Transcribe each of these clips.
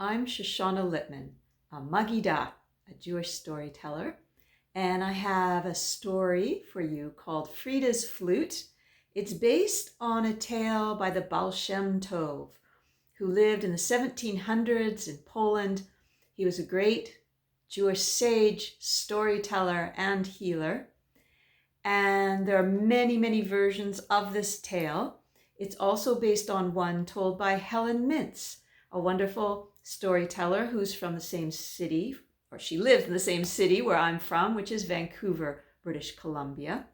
I'm Shoshana Littman, a Magida, a Jewish storyteller, and I have a story for you called Frida's Flute. It's based on a tale by the Baal Shem Tov, who lived in the 1700s in Poland. He was a great Jewish sage, storyteller, and healer. And there are many, many versions of this tale. It's also based on one told by Helen Mintz, a wonderful storyteller who's from the same city, or she lives in the same city where I'm from, which is Vancouver, British Columbia.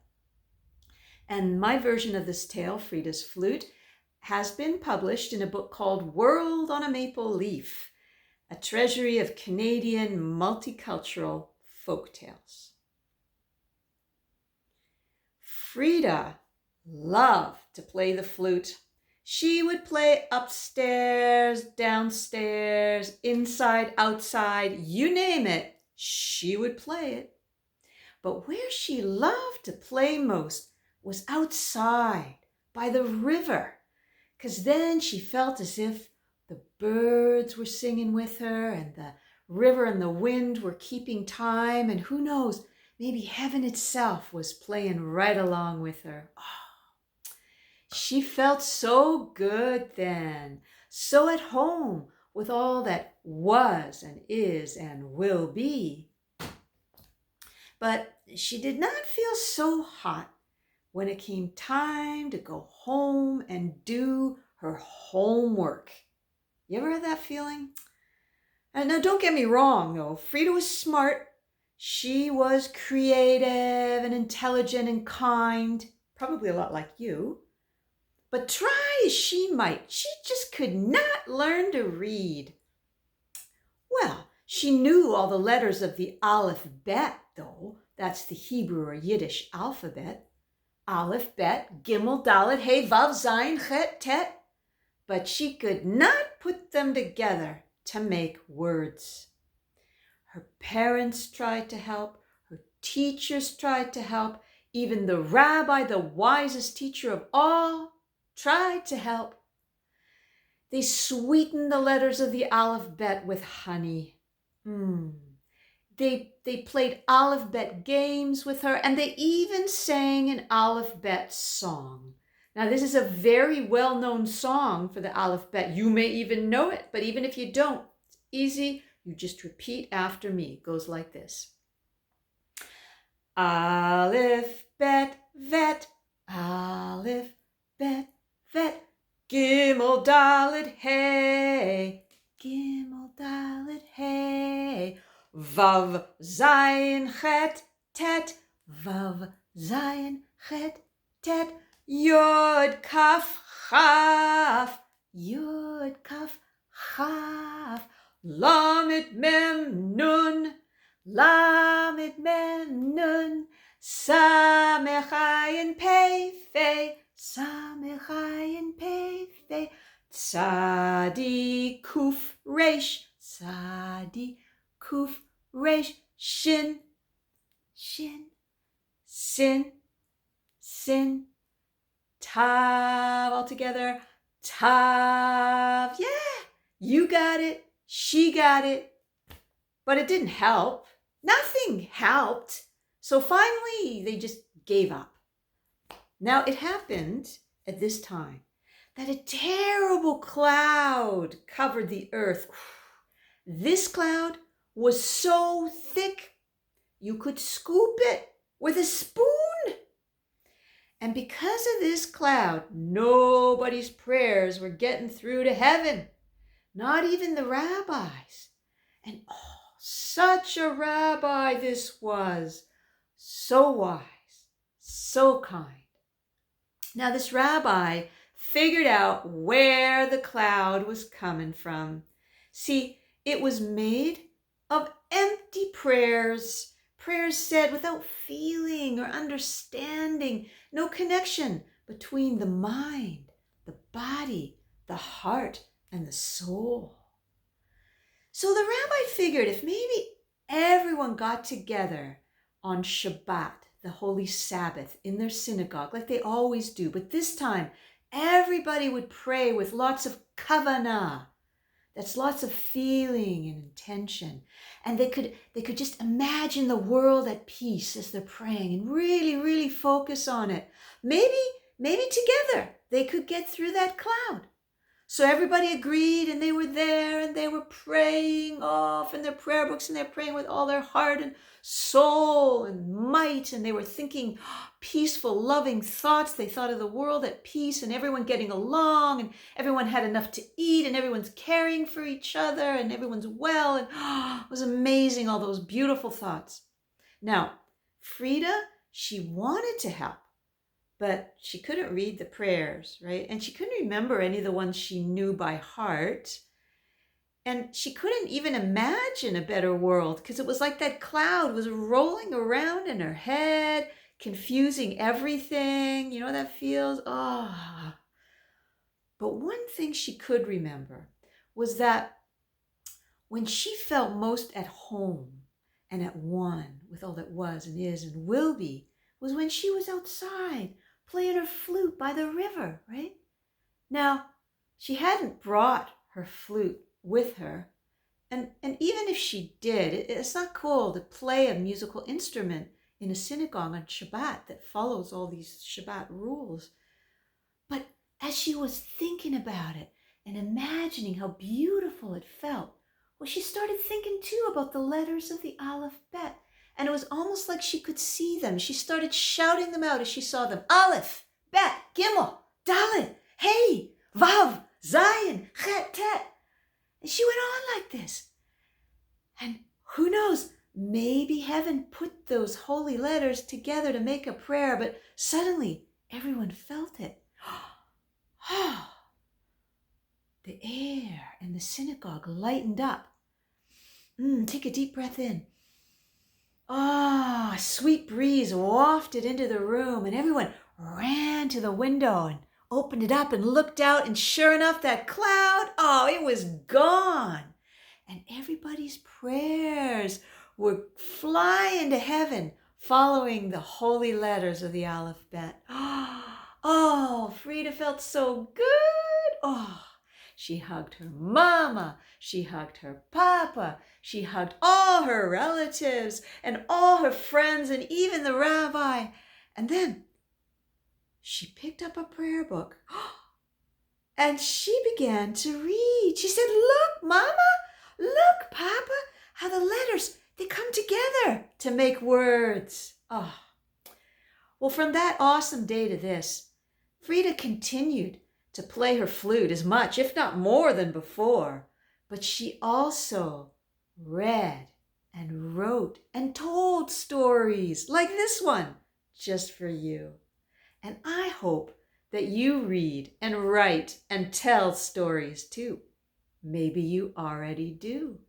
And my version of this tale, Frida's Flute, has been published in a book called World on a Maple Leaf, a treasury of Canadian multicultural folktales. Frida loved to play the flute. She would play upstairs, downstairs, inside, outside, you name it, she would play it. But where she loved to play most was outside, by the river, because then she felt as if the birds were singing with her and the river and the wind were keeping time, and who knows, maybe heaven itself was playing right along with her. Oh, she felt so good then, so at home with all that was and is and will be. But she did not feel so hot when it came time to go home and do her homework. You ever had that feeling? And now don't get me wrong, though. Frida was smart. She was creative and intelligent and kind, probably a lot like you. But try as she might, she just could not learn to read. Well, she knew all the letters of the Aleph Bet, though. That's the Hebrew or Yiddish alphabet. Aleph, Bet, Gimel, Dalet, Hey, Vav, Zayin, Chet, Tet. But she could not put them together to make words. Her parents tried to help. Her teachers tried to help. Even the rabbi, the wisest teacher of all, tried to help. They sweetened the letters of the Aleph Bet with honey. They played Aleph Bet games with her, and they even sang an Aleph Bet song. Now, this is a very well-known song for the Aleph Bet. You may even know it, but even if you don't, it's easy. You just repeat after me. It goes like this. Aleph, Bet, Vet. Aleph, Bet, Vet. Gimel, Dalet, Hey. Gimel, Dalet, Hey. Vav, Zayin, Chet, Tet. Vav, Zayin, Chet, Tet. Yod, Kaf, Chaf. Yod, Kaf, Chaf. Lamed, Mem, Nun. Lamed, Mem, Nun. Samech, Ayin, Pei, Fei. Samech, Ayin, Pei, Fei. Tzadi, Kuf, Resh. Tzadi, Kuf, Resh. Shin. Shin. Sin. Sin. Tav, all together. Tav. Yeah, you got it. She got it. But it didn't help. Nothing helped. So finally, they just gave up. Now, it happened at this time that a terrible cloud covered the earth. This cloud was so thick, you could scoop it with a spoon. And because of this cloud, nobody's prayers were getting through to heaven, not even the rabbis. And oh, such a rabbi this was, so wise, so kind. Now this rabbi figured out where the cloud was coming from. See, it was made of empty prayers, prayers said without feeling or understanding, no connection between the mind, the body, the heart, and the soul. So the rabbi figured if maybe everyone got together on Shabbat, the holy Sabbath, in their synagogue, like they always do, but this time everybody would pray with lots of kavanah, That's lots of feeling and intention. And they could just imagine the world at peace as they're praying and really, really focus on it. Maybe together they could get through that cloud. So everybody agreed, and they were there, and they were praying off in their prayer books, and they're praying with all their heart and soul and might, and they were thinking peaceful, loving thoughts. They thought of the world at peace and everyone getting along, and everyone had enough to eat, and everyone's caring for each other, and everyone's well, and it was amazing, all those beautiful thoughts. Now, Frida, she wanted to help, but she couldn't read the prayers, right? And she couldn't remember any of the ones she knew by heart. And she couldn't even imagine a better world because it was like that cloud was rolling around in her head, confusing everything. You know how that feels? Ah. But one thing she could remember was that when she felt most at home and at one with all that was and is and will be was when she was outside playing her flute by the river, right? Now, she hadn't brought her flute with her. And even if she did, it's not cool to play a musical instrument in a synagogue on Shabbat that follows all these Shabbat rules. But as she was thinking about it and imagining how beautiful it felt, well, she started thinking too about the letters of the Aleph Bet. And it was almost like she could see them. She started shouting them out as she saw them. Aleph, Bet, Gimel, Dalet, Hey, Vav, Zayin, Chet, Tet. And she went on like this. And who knows, maybe heaven put those holy letters together to make a prayer, but suddenly everyone felt it. The air in the synagogue lightened up. Take a deep breath in. A sweet breeze wafted into the room, and everyone ran to the window and opened it up and looked out, and sure enough, that cloud, it was gone. And everybody's prayers were flying to heaven, following the holy letters of the Aleph Bet. Oh, Frida felt so good. She hugged her mama, she hugged her papa, she hugged all her relatives and all her friends and even the rabbi. And then she picked up a prayer book and she began to read. She said, "Look, Mama, look, Papa, how the letters, they come together to make words." Well, from that awesome day to this, Frida continued to play her flute as much, if not more than before. But she also read and wrote and told stories like this one, just for you. And I hope that you read and write and tell stories too. Maybe you already do.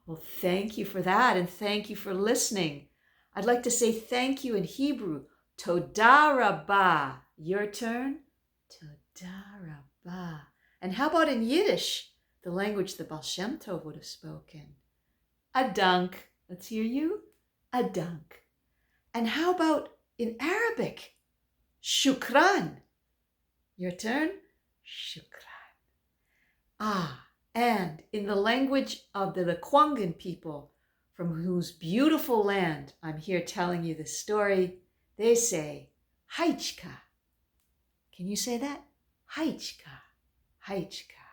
Well, thank you for that, and thank you for listening. I'd like to say thank you in Hebrew. Toda rabah. Your turn. Toda rabah. And how about in Yiddish, the language that Baal Shem Tov would have spoken? Adank. Let's hear you. Adank. And how about in Arabic? Shukran. Your turn. Shukran. And in the language of the Lekwungen people, from whose beautiful land I'm here telling you this story, they say, Haichka. Can you say that? Haichka. Haichka.